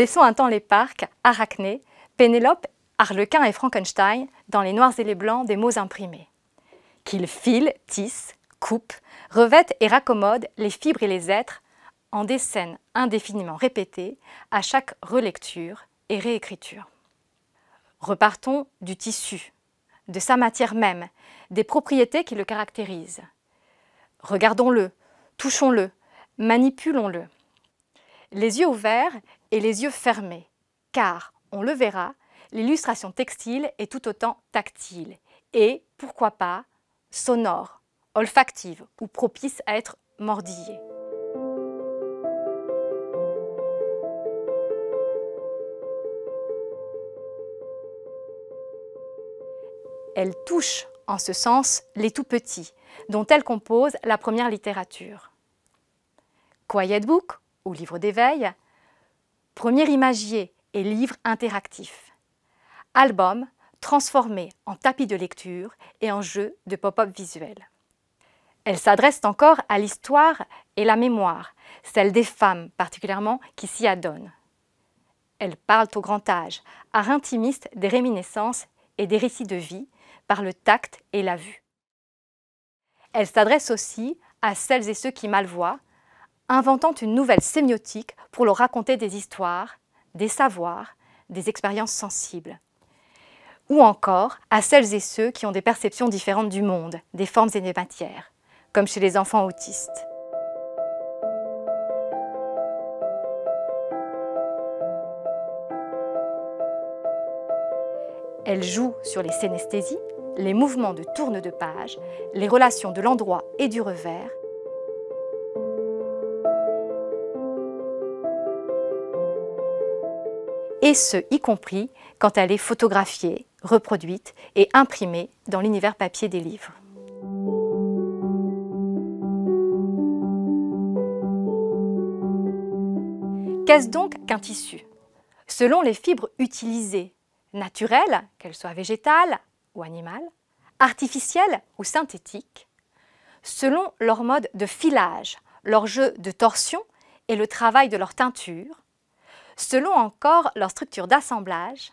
Laissons un temps les parcs, Arachné, Pénélope, Arlequin et Frankenstein dans les noirs et les blancs des mots imprimés. Qu'ils filent, tissent, coupent, revêtent et raccommodent les fibres et les êtres en des scènes indéfiniment répétées à chaque relecture et réécriture. Repartons du tissu, de sa matière même, des propriétés qui le caractérisent. Regardons-le, touchons-le, manipulons-le. Les yeux ouverts et les yeux fermés, car, on le verra, l'illustration textile est tout autant tactile et, pourquoi pas, sonore, olfactive ou propice à être mordillée. Elle touche, en ce sens, les tout-petits, dont elle compose la première littérature. Quiet Book, ou livre d'éveil, premier imagier et livre interactif. Album transformé en tapis de lecture et en jeu de pop-up visuel. Elle s'adresse encore à l'histoire et la mémoire, celle des femmes particulièrement qui s'y adonnent. Elle parle au grand âge, art intimiste des réminiscences et des récits de vie par le tact et la vue. Elle s'adresse aussi à celles et ceux qui malvoient, inventant une nouvelle sémiotique pour leur raconter des histoires, des savoirs, des expériences sensibles. Ou encore à celles et ceux qui ont des perceptions différentes du monde, des formes et des matières, comme chez les enfants autistes. Elle joue sur les synesthésies, les mouvements de tourne de page, les relations de l'endroit et du revers, et ce, y compris quand elle est photographiée, reproduite et imprimée dans l'univers papier des livres. Qu'est-ce donc qu'un tissu? Selon les fibres utilisées, naturelles, qu'elles soient végétales ou animales, artificielles ou synthétiques, selon leur mode de filage, leur jeu de torsion et le travail de leur teinture, selon encore leur structure d'assemblage,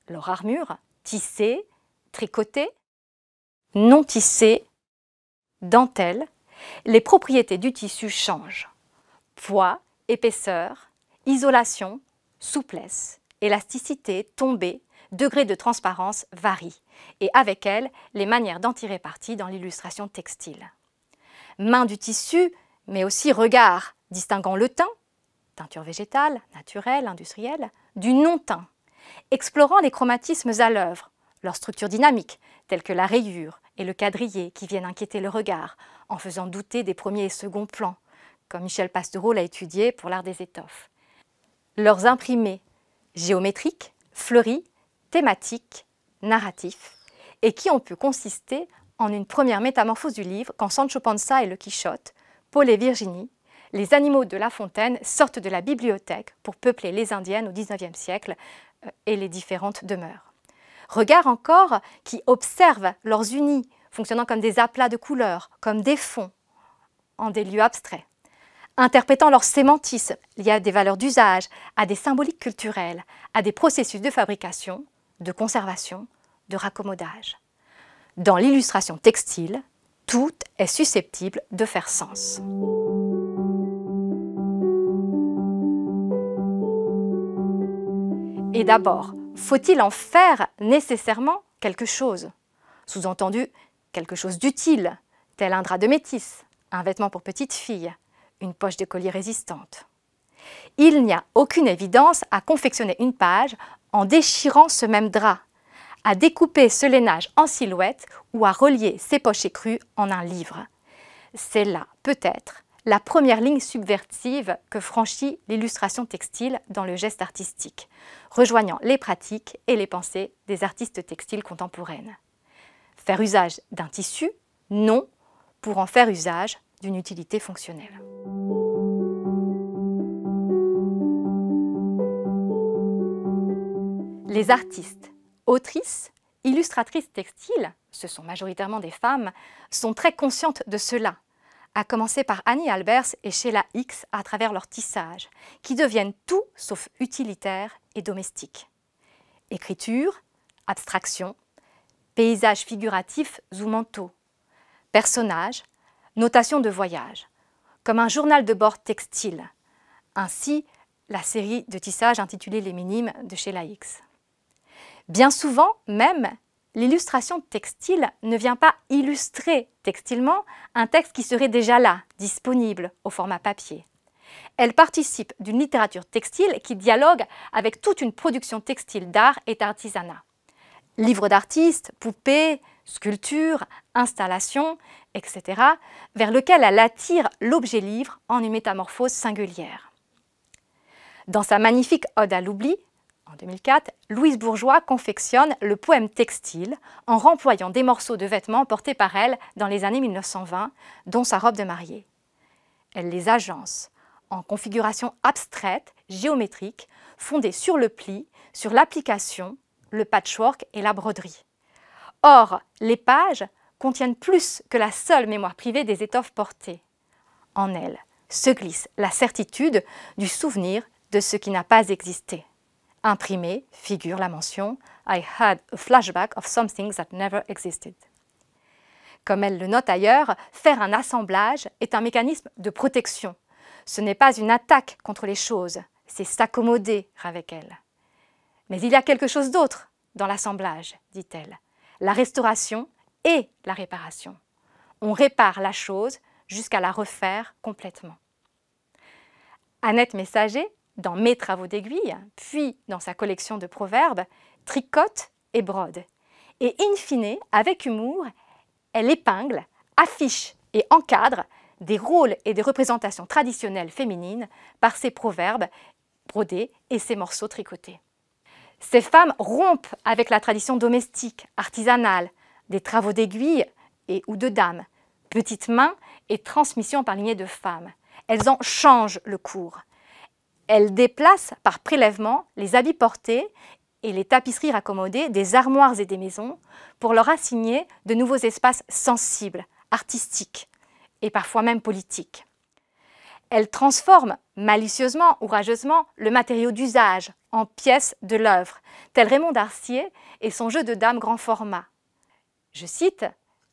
leur armure, tissée, tricotée, non tissée, dentelle, les propriétés du tissu changent. Poids, épaisseur, isolation, souplesse, élasticité, tombée, degré de transparence varient, et avec elles, les manières d'en tirer parti dans l'illustration textile. Main du tissu, mais aussi regard, distinguant le teint, teinture végétale, naturelle, industrielle, du non-teint, explorant les chromatismes à l'œuvre, leur structure dynamique, telle que la rayure et le quadrillé qui viennent inquiéter le regard, en faisant douter des premiers et seconds plans, comme Michel Pastoureau l'a étudié pour l'art des étoffes. Leurs imprimés géométriques, fleuris, thématiques, narratifs, et qui ont pu consister en une première métamorphose du livre quand Sancho Panza et le Quichotte, Paul et Virginie, les animaux de La Fontaine sortent de la bibliothèque pour peupler les Indiennes au XIXe siècle et les différentes demeures. Regard encore qui observent leurs unis, fonctionnant comme des aplats de couleurs, comme des fonds, en des lieux abstraits. Interprétant leur sémantisme lié à des valeurs d'usage, à des symboliques culturelles, à des processus de fabrication, de conservation, de raccommodage. Dans l'illustration textile, tout est susceptible de faire sens. Et d'abord, faut-il en faire nécessairement quelque chose? Sous-entendu, quelque chose d'utile, tel un drap de métisse, un vêtement pour petite fille, une poche de collier résistante. Il n'y a aucune évidence à confectionner une page en déchirant ce même drap, à découper ce lainage en silhouette ou à relier ces poches écrues en un livre. C'est là, peut-être, la première ligne subversive que franchit l'illustration textile dans le geste artistique, rejoignant les pratiques et les pensées des artistes textiles contemporaines. Faire usage d'un tissu, non, pour en faire usage d'une utilité fonctionnelle. Les artistes, autrices, illustratrices textiles, ce sont majoritairement des femmes, sont très conscientes de cela, à commencer par Annie Albers et Sheila Hicks à travers leurs tissages, qui deviennent tout sauf utilitaires et domestiques. Écriture, abstraction, paysages figuratifs ou mentaux, personnages, notation de voyage, comme un journal de bord textile. Ainsi, la série de tissages intitulée Les Minimes de Sheila Hicks. Bien souvent, même, l'illustration textile ne vient pas illustrer textilement un texte qui serait déjà là, disponible au format papier. Elle participe d'une littérature textile qui dialogue avec toute une production textile d'art et d'artisanat. Livres d'artistes, poupées, sculptures, installations, etc., vers lequel elle attire l'objet-livre en une métamorphose singulière. Dans sa magnifique Ode à l'oubli, en 2004, Louise Bourgeois confectionne le poème textile en remployant des morceaux de vêtements portés par elle dans les années 1920, dont sa robe de mariée. Elle les agence en configuration abstraite, géométrique, fondée sur le pli, sur l'application, le patchwork et la broderie. Or, les pages contiennent plus que la seule mémoire privée des étoffes portées. En elles se glisse la certitude du souvenir de ce qui n'a pas existé. Imprimé figure la mention « I had a flashback of something that never existed ». Comme elle le note ailleurs, faire un assemblage est un mécanisme de protection. Ce n'est pas une attaque contre les choses, c'est s'accommoder avec elles. Mais il y a quelque chose d'autre dans l'assemblage, dit-elle, la restauration et la réparation. On répare la chose jusqu'à la refaire complètement. Annette Messager, dans Mes travaux d'aiguille, puis dans sa collection de proverbes, tricote et brode. Et in fine, avec humour, elle épingle, affiche et encadre des rôles et des représentations traditionnelles féminines par ses proverbes brodés et ses morceaux tricotés. Ces femmes rompent avec la tradition domestique, artisanale, des travaux d'aiguille et ou de dames, petites mains et transmission par lignée de femmes. Elles en changent le cours. Elles déplacent par prélèvement les habits portés et les tapisseries raccommodées des armoires et des maisons pour leur assigner de nouveaux espaces sensibles, artistiques et parfois même politiques. Elles transforment malicieusement ou rageusement le matériau d'usage en pièces de l'œuvre, tel Raymond Darcier et son jeu de dames grand format. Je cite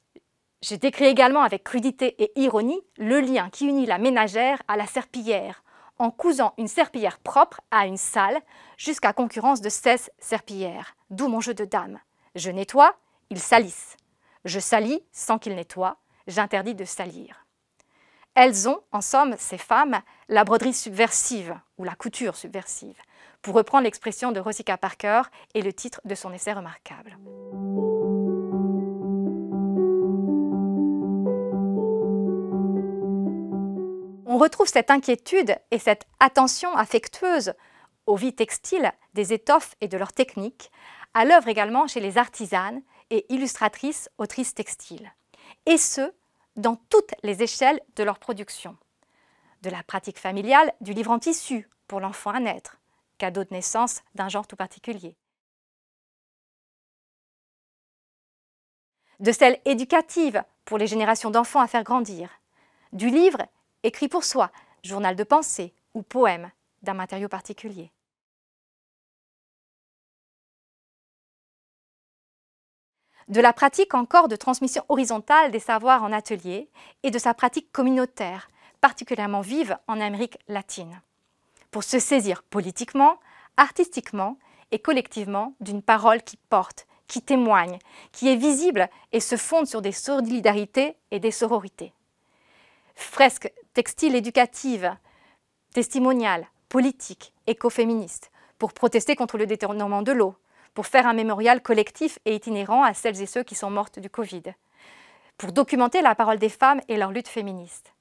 « Je décris également avec crudité et ironie le lien qui unit la ménagère à la serpillière, en cousant une serpillière propre à une sale, jusqu'à concurrence de 16 serpillères, d'où mon jeu de dames. Je nettoie, ils salissent. Je salis sans qu'ils nettoient, j'interdis de salir. » Elles ont, en somme, ces femmes, la broderie subversive, ou la couture subversive, pour reprendre l'expression de Rosika Parker et le titre de son essai remarquable. On retrouve cette inquiétude et cette attention affectueuse aux vies textiles des étoffes et de leurs techniques, à l'œuvre également chez les artisanes et illustratrices autrices textiles, et ce, dans toutes les échelles de leur production. De la pratique familiale du livre en tissu pour l'enfant à naître, cadeau de naissance d'un genre tout particulier. De celle éducative pour les générations d'enfants à faire grandir. Du livre écrit pour soi, journal de pensée ou poème d'un matériau particulier. De la pratique encore de transmission horizontale des savoirs en atelier et de sa pratique communautaire, particulièrement vive en Amérique latine, pour se saisir politiquement, artistiquement et collectivement d'une parole qui porte, qui témoigne, qui est visible et se fonde sur des solidarités et des sororités. Fresques textiles éducatives, testimoniales, politiques, écoféministes, pour protester contre le détournement de l'eau, pour faire un mémorial collectif et itinérant à celles et ceux qui sont mortes du Covid, pour documenter la parole des femmes et leur lutte féministe.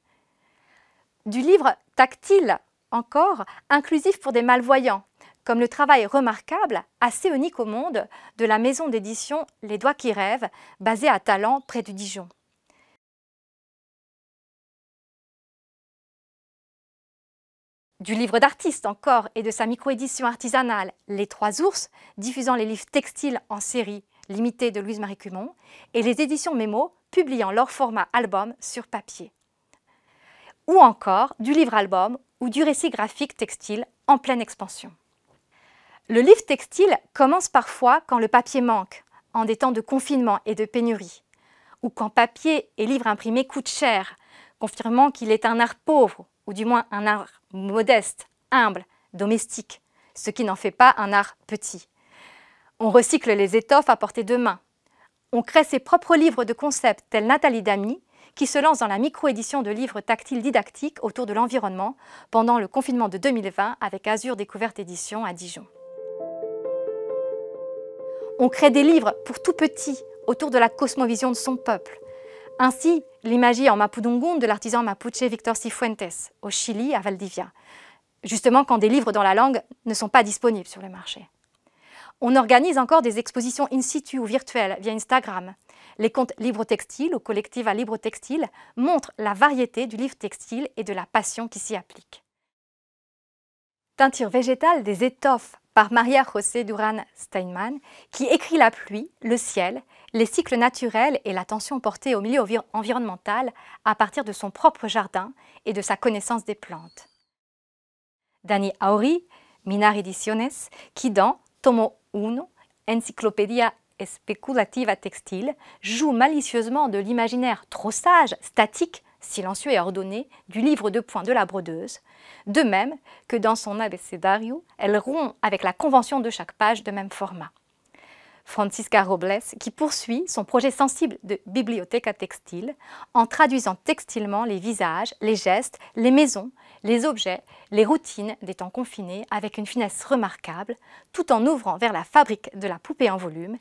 Du livre tactile, encore, inclusif pour des malvoyants, comme le travail remarquable, assez unique au monde, de la maison d'édition Les Doigts qui rêvent, basée à Talent, près du Dijon. du livre d'artiste encore et de sa micro-édition artisanale Les Trois Ours, diffusant les livres textiles en série limitée de Louise Marie Cumont, et les éditions Mémo, publiant leur format album sur papier. Ou encore du livre-album ou du récit graphique textile en pleine expansion. Le livre textile commence parfois quand le papier manque, en des temps de confinement et de pénurie, ou quand papier et livre imprimé coûtent cher, confirmant qu'il est un art pauvre, ou du moins un art modeste, humble, domestique, ce qui n'en fait pas un art petit. On recycle les étoffes à portée de main. On crée ses propres livres de concept, tels Nathalie Damy, qui se lance dans la micro-édition de livres tactiles didactiques autour de l'environnement pendant le confinement de 2020 avec Azur Découverte Édition à Dijon. On crée des livres pour tout petit autour de la cosmovision de son peuple. Ainsi, l'imagie en mapudungun de l'artisan mapuche Victor Cifuentes, au Chili, à Valdivia, justement quand des livres dans la langue ne sont pas disponibles sur le marché. On organise encore des expositions in situ ou virtuelles via Instagram. Les comptes Livre Textile ou Collectiva Libro Textile montrent la variété du livre textile et de la passion qui s'y applique. Teinture végétale des étoffes par Maria José Duran Steinman, qui écrit la pluie, le ciel, les cycles naturels et l'attention portée au milieu environnemental à partir de son propre jardin et de sa connaissance des plantes. Dani Auri, Minar Ediciones, qui dans Tomo 1, Enciclopedia Especulativa Textile, joue malicieusement de l'imaginaire trop sage, statique, silencieux et ordonné du livre de points de la brodeuse, de même que dans son abecedario, elle rompt avec la convention de chaque page de même format. Francisca Robles, qui poursuit son projet sensible de bibliothèque textile en traduisant textilement les visages, les gestes, les maisons, les objets, les routines des temps confinés avec une finesse remarquable, tout en ouvrant vers la fabrique de la poupée en volume,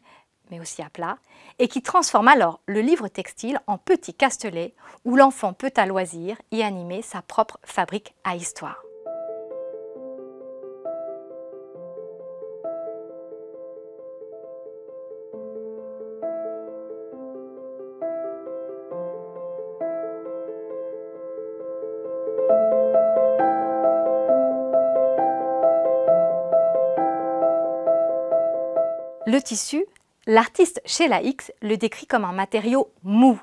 mais aussi à plat, et qui transforme alors le livre textile en petit castelet où l'enfant peut à loisir y animer sa propre fabrique à histoire. Le tissu, l'artiste Sheila Hicks le décrit comme un matériau mou,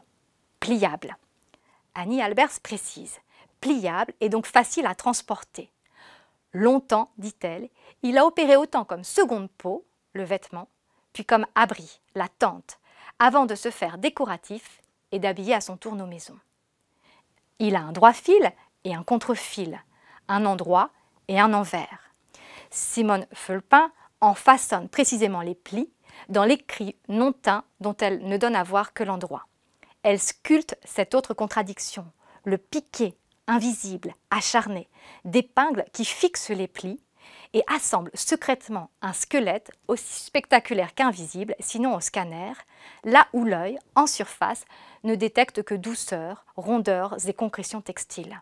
pliable. Annie Albers précise, pliable et donc facile à transporter. Longtemps, dit-elle, il a opéré autant comme seconde peau, le vêtement, puis comme abri, la tente, avant de se faire décoratif et d'habiller à son tour nos maisons. Il a un droit fil et un contre-fil, un endroit et un envers. Simone Fulpin en façonne précisément les plis dans l'écrit non teint dont elle ne donne à voir que l'endroit. Elle sculpte cette autre contradiction, le piqué, invisible, acharné, d'épingles qui fixent les plis et assemble secrètement un squelette aussi spectaculaire qu'invisible, sinon au scanner, là où l'œil, en surface, ne détecte que douceur, rondeurs et concrétions textiles.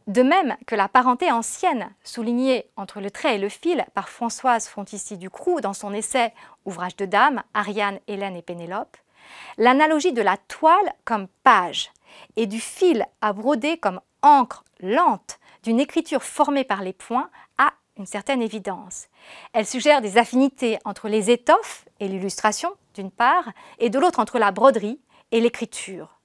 De même que la parenté ancienne, soulignée entre le trait et le fil par Françoise Frontissi-Ducroux dans son essai « Ouvrage de dames, Ariane, Hélène et Pénélope », l'analogie de la toile comme page et du fil à broder comme encre lente d'une écriture formée par les points a une certaine évidence. Elle suggère des affinités entre les étoffes et l'illustration, d'une part, et de l'autre entre la broderie et l'écriture.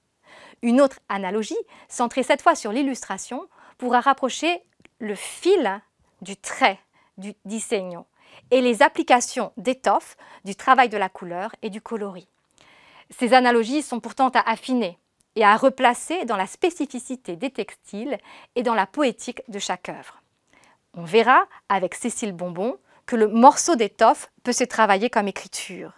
Une autre analogie, centrée cette fois sur l'illustration, pourra rapprocher le fil du trait, du disegno, et les applications d'étoffe, du travail de la couleur et du coloris. Ces analogies sont pourtant à affiner et à replacer dans la spécificité des textiles et dans la poétique de chaque œuvre. On verra, avec Cécile Bonbon, que le morceau d'étoffe peut se travailler comme écriture.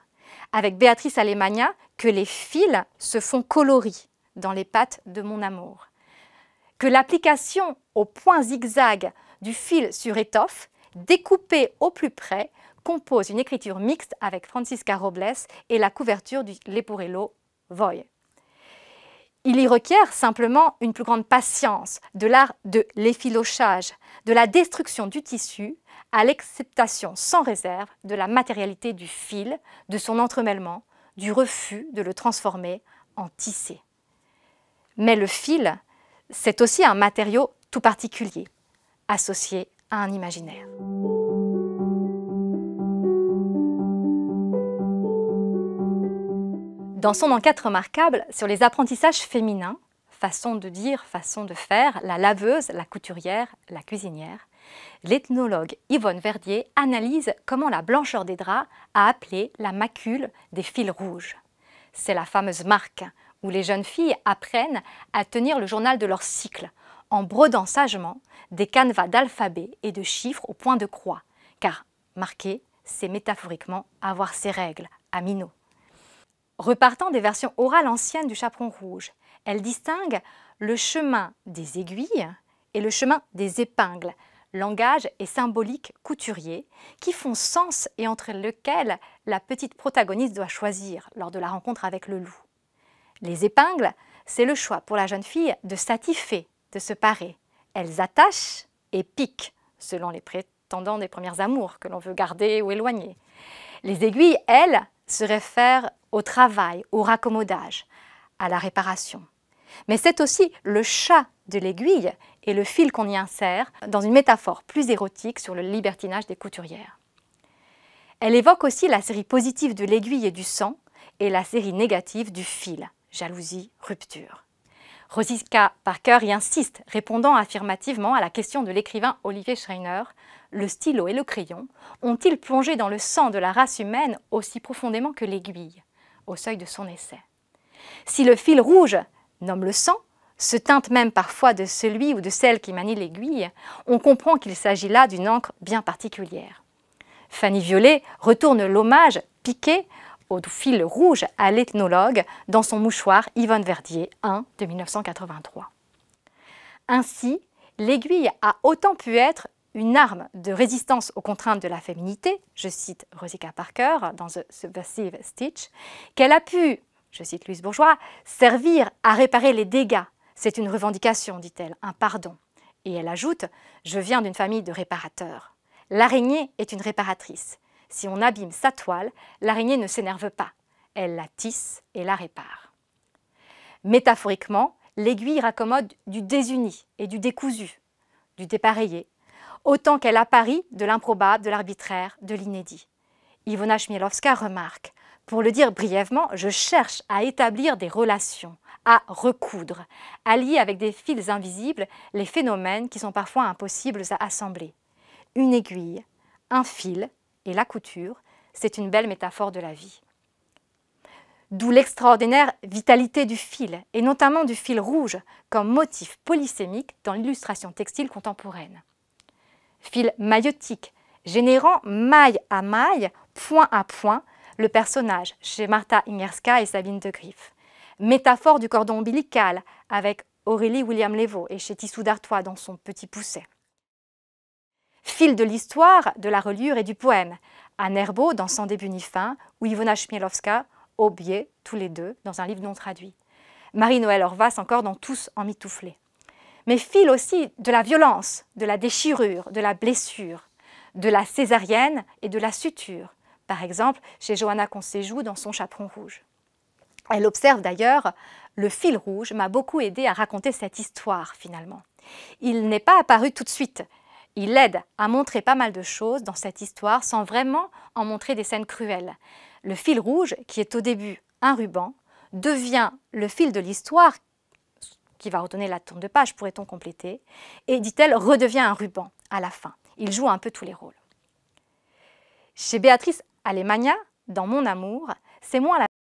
Avec Béatrice Alemagna, que les fils se font coloris dans les pattes de mon amour. Que l'application au point zigzag du fil sur étoffe, découpé au plus près, compose une écriture mixte avec Francisca Robles et la couverture du Leporello Voy. Il y requiert simplement une plus grande patience, de l'art de l'effilochage, de la destruction du tissu à l'acceptation sans réserve de la matérialité du fil, de son entremêlement, du refus de le transformer en tissé. Mais le fil, c'est aussi un matériau tout particulier, associé à un imaginaire. Dans son enquête remarquable sur les apprentissages féminins, façon de dire, façon de faire, la laveuse, la couturière, la cuisinière, l'ethnologue Yvonne Verdier analyse comment la blancheur des draps a appelé la macule des fils rouges. C'est la fameuse marque où les jeunes filles apprennent à tenir le journal de leur cycle en brodant sagement des canevas d'alphabet et de chiffres au point de croix, car marquer, c'est métaphoriquement avoir ses règles, à minot. Repartant des versions orales anciennes du chaperon rouge, elle distingue le chemin des aiguilles et le chemin des épingles, langage et symbolique couturier, qui font sens et entre lesquels la petite protagoniste doit choisir lors de la rencontre avec le loup. Les épingles, c'est le choix pour la jeune fille de s'attifer, de se parer. Elles attachent et piquent, selon les prétendants des premières amours que l'on veut garder ou éloigner. Les aiguilles, elles, se réfèrent au travail, au raccommodage, à la réparation. Mais c'est aussi le chat de l'aiguille et le fil qu'on y insère dans une métaphore plus érotique sur le libertinage des couturières. Elle évoque aussi la série positive de l'aiguille et du sang et la série négative du fil, jalousie, rupture. Rosika Parker y insiste, répondant affirmativement à la question de l'écrivain Olivier Schreiner, le stylo et le crayon ont-ils plongé dans le sang de la race humaine aussi profondément que l'aiguille, au seuil de son essai. Si le fil rouge nomme le sang, se teinte même parfois de celui ou de celle qui manie l'aiguille, on comprend qu'il s'agit là d'une encre bien particulière. Fanny Violet retourne l'hommage piqué au fil rouge à l'ethnologue dans son mouchoir Yvonne Verdier 1 de 1983. Ainsi, l'aiguille a autant pu être une arme de résistance aux contraintes de la féminité, je cite Rosika Parker dans The Subversive Stitch, qu'elle a pu, je cite Louise Bourgeois, servir à réparer les dégâts. C'est une revendication, dit-elle, un pardon. Et elle ajoute, je viens d'une famille de réparateurs. L'araignée est une réparatrice. Si on abîme sa toile, l'araignée ne s'énerve pas. Elle la tisse et la répare. Métaphoriquement, l'aiguille raccommode du désuni et du décousu, du dépareillé, autant qu'elle apparie de l'improbable, de l'arbitraire, de l'inédit. Iwona Chmielowska remarque, pour le dire brièvement, je cherche à établir des relations, à recoudre, à lier avec des fils invisibles les phénomènes qui sont parfois impossibles à assembler. Une aiguille, un fil et la couture, c'est une belle métaphore de la vie. D'où l'extraordinaire vitalité du fil, et notamment du fil rouge, comme motif polysémique dans l'illustration textile contemporaine. Fil maillotique, générant maille à maille, point à point, le personnage chez Martha Ingerska et Sabine de Grief. Métaphore du cordon ombilical avec Aurélie William-Lévaux et chez Tissot d'Artois dans son Petit Pousset. Fil de l'histoire, de la reliure et du poème, Anne Herbault dans Sans début ni fin ou Iwona Chmielowska, Aubier, tous les deux, dans un livre non traduit. Marie-Noëlle Horvath encore dans Tous en mitouflé. Mais fil aussi de la violence, de la déchirure, de la blessure, de la césarienne et de la suture, par exemple chez Johanna Concejou dans son Chaperon rouge. Elle observe d'ailleurs « Le fil rouge m'a beaucoup aidé à raconter cette histoire finalement. Il n'est pas apparu tout de suite. Il aide à montrer pas mal de choses dans cette histoire sans vraiment en montrer des scènes cruelles. Le fil rouge, qui est au début un ruban, devient le fil de l'histoire qui va redonner la tourne de page, pourrait-on compléter, et, dit-elle, redevient un ruban à la fin. Il joue un peu tous les rôles. Chez Béatrice Alemagna, dans Mon amour, c'est moins la